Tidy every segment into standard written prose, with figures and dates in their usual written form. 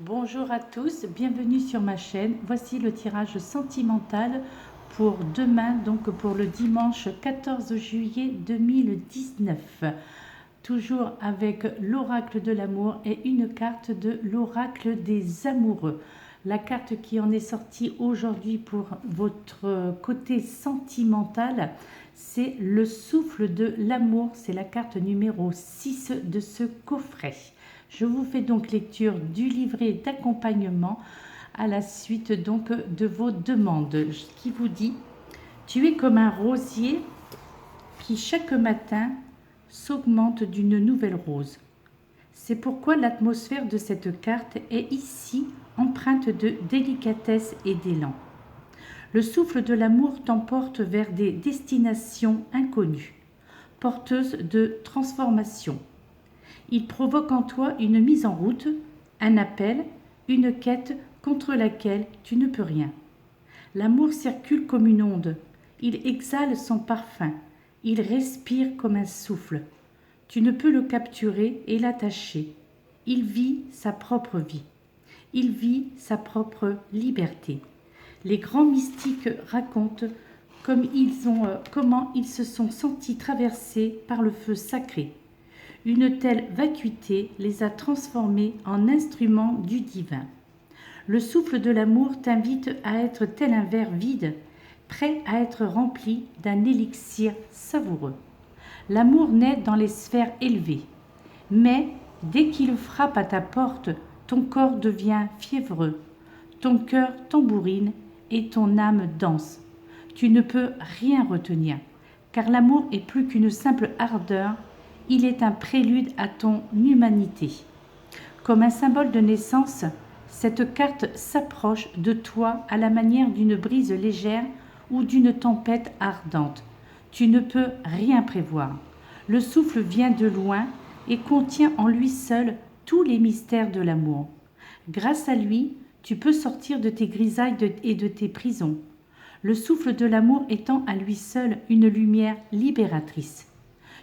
Bonjour à tous, bienvenue sur ma chaîne. Voici le tirage sentimental pour demain, donc pour le dimanche 14 juillet 2019. Toujours avec l'oracle de l'amour et une carte de l'oracle des amoureux. La carte qui en est sortie aujourd'hui pour votre côté sentimental, c'est le souffle de l'amour. C'est la carte numéro 6 de ce coffret. Je vous fais donc lecture du livret d'accompagnement à la suite donc de vos demandes. Qui vous dit: tu es comme un rosier qui chaque matin s'augmente d'une nouvelle rose. C'est pourquoi l'atmosphère de cette carte est ici empreinte de délicatesse et d'élan. Le souffle de l'amour t'emporte vers des destinations inconnues, porteuses de transformation. Il provoque en toi une mise en route, un appel, une quête contre laquelle tu ne peux rien. L'amour circule comme une onde, il exhale son parfum, il respire comme un souffle. Tu ne peux le capturer et l'attacher. Il vit sa propre vie, il vit sa propre liberté. Les grands mystiques racontent comment ils se sont sentis traversés par le feu sacré. Une telle vacuité les a transformés en instruments du divin. Le souffle de l'amour t'invite à être tel un verre vide, prêt à être rempli d'un élixir savoureux. L'amour naît dans les sphères élevées, mais dès qu'il frappe à ta porte, ton corps devient fiévreux, ton cœur tambourine et ton âme danse. Tu ne peux rien retenir, car l'amour est plus qu'une simple ardeur. Il est un prélude à ton humanité. Comme un symbole de naissance, cette carte s'approche de toi à la manière d'une brise légère ou d'une tempête ardente. Tu ne peux rien prévoir. Le souffle vient de loin et contient en lui seul tous les mystères de l'amour. Grâce à lui, tu peux sortir de tes grisailles et de tes prisons. Le souffle de l'amour étant à lui seul une lumière libératrice.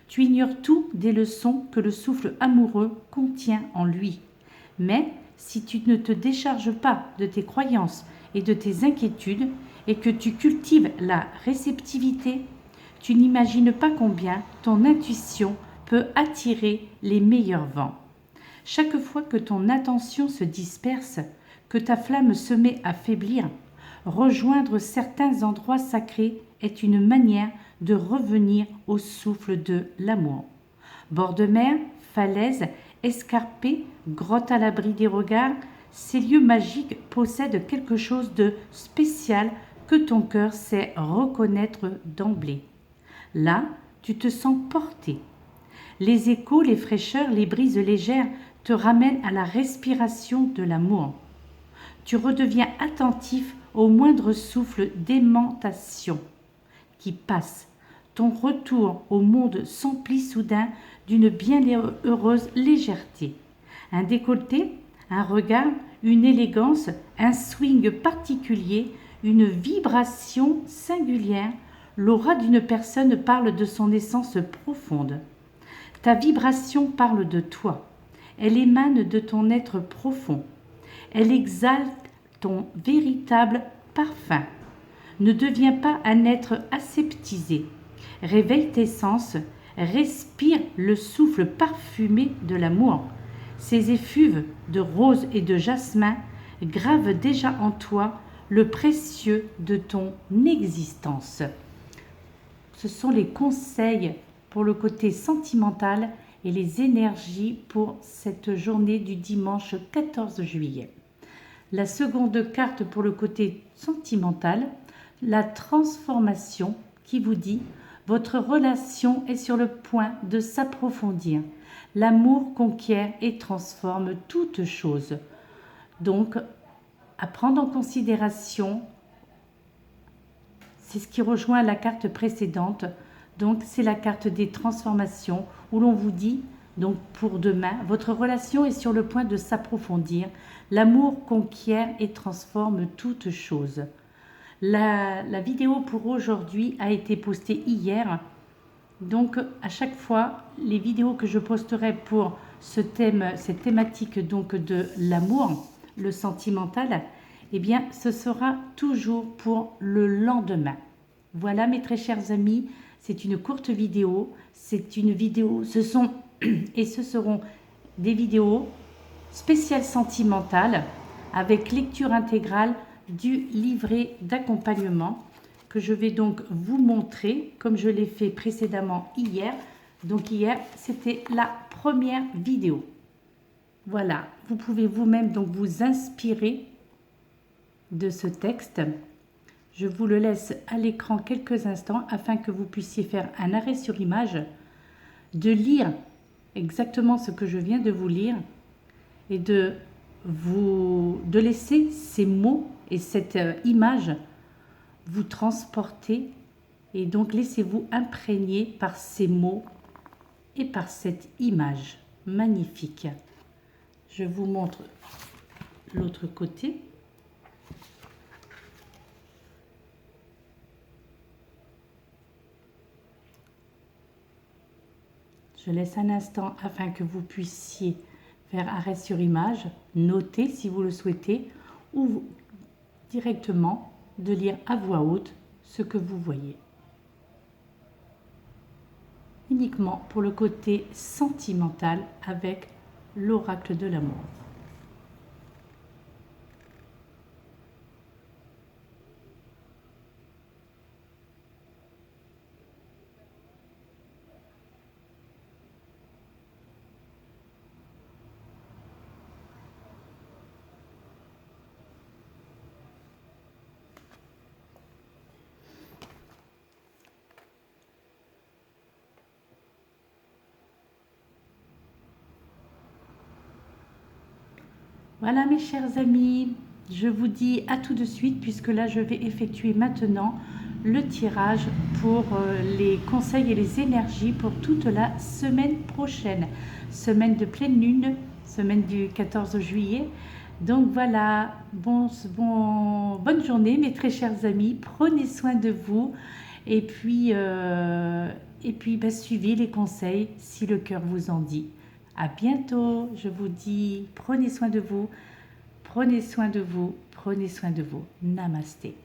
Tu ignores tout des leçons que le souffle amoureux contient en lui. Mais si tu ne te décharges pas de tes croyances et de tes inquiétudes et que tu cultives la réceptivité, tu n'imagines pas combien ton intuition peut attirer les meilleurs vents. Chaque fois que ton attention se disperse, que ta flamme se met à faiblir, rejoindre certains endroits sacrés est une manière de revenir au souffle de l'amour. Bord de mer, falaises, escarpées, grottes à l'abri des regards, ces lieux magiques possèdent quelque chose de spécial que ton cœur sait reconnaître d'emblée. Là, tu te sens porté. Les échos, les fraîcheurs, les brises légères te ramènent à la respiration de l'amour. Tu redeviens attentif au moindre souffle d'aimantation qui passe. Ton retour au monde s'emplit soudain d'une bienheureuse légèreté. Un décolleté, un regard, une élégance, un swing particulier, une vibration singulière. L'aura d'une personne parle de son essence profonde. Ta vibration parle de toi. Elle émane de ton être profond. Elle exalte ton véritable parfum. Ne deviens pas un être aseptisé. Réveille tes sens, respire le souffle parfumé de l'amour. Ces effluves de rose et de jasmin gravent déjà en toi le précieux de ton existence. Ce sont les conseils pour le côté sentimental et les énergies pour cette journée du dimanche 14 juillet. La seconde carte pour le côté sentimental, la transformation qui vous dit: votre relation est sur le point de s'approfondir. L'amour conquiert et transforme toute chose. Donc, à prendre en considération, c'est ce qui rejoint la carte précédente. Donc, c'est la carte des transformations où l'on vous dit, donc pour demain, votre relation est sur le point de s'approfondir. L'amour conquiert et transforme toute chose. La vidéo pour aujourd'hui a été postée hier. Donc, à chaque fois, les vidéos que je posterai pour ce thème, cette thématique donc de l'amour, le sentimental, eh bien, ce sera toujours pour le lendemain. Voilà, mes très chers amis, c'est une courte vidéo. C'est une vidéo, ce seront des vidéos spéciales sentimentales avec lecture intégrale du livret d'accompagnement que je vais donc vous montrer comme je l'ai fait précédemment hier. Donc hier, c'était la première vidéo. Voilà, vous pouvez vous-même donc vous inspirer de ce texte. Je vous le laisse à l'écran quelques instants afin que vous puissiez faire un arrêt sur image, de lire exactement ce que je viens de vous lire et de laisser ces mots et cette image vous transporter, et donc laissez-vous imprégner par ces mots et par cette image magnifique. Je vous montre l'autre côté. Je laisse un instant afin que vous puissiez faire arrêt sur image, noter si vous le souhaitez, ou directement de lire à voix haute ce que vous voyez. Uniquement pour le côté sentimental avec l'oracle de l'amour. Voilà mes chers amis, je vous dis à tout de suite puisque là je vais effectuer maintenant le tirage pour les conseils et les énergies pour toute la semaine prochaine. Semaine de pleine lune, semaine du 14 juillet. Donc voilà, bonne journée mes très chers amis, prenez soin de vous et puis suivez les conseils si le cœur vous en dit. À bientôt, je vous dis, prenez soin de vous, prenez soin de vous, prenez soin de vous. Namasté.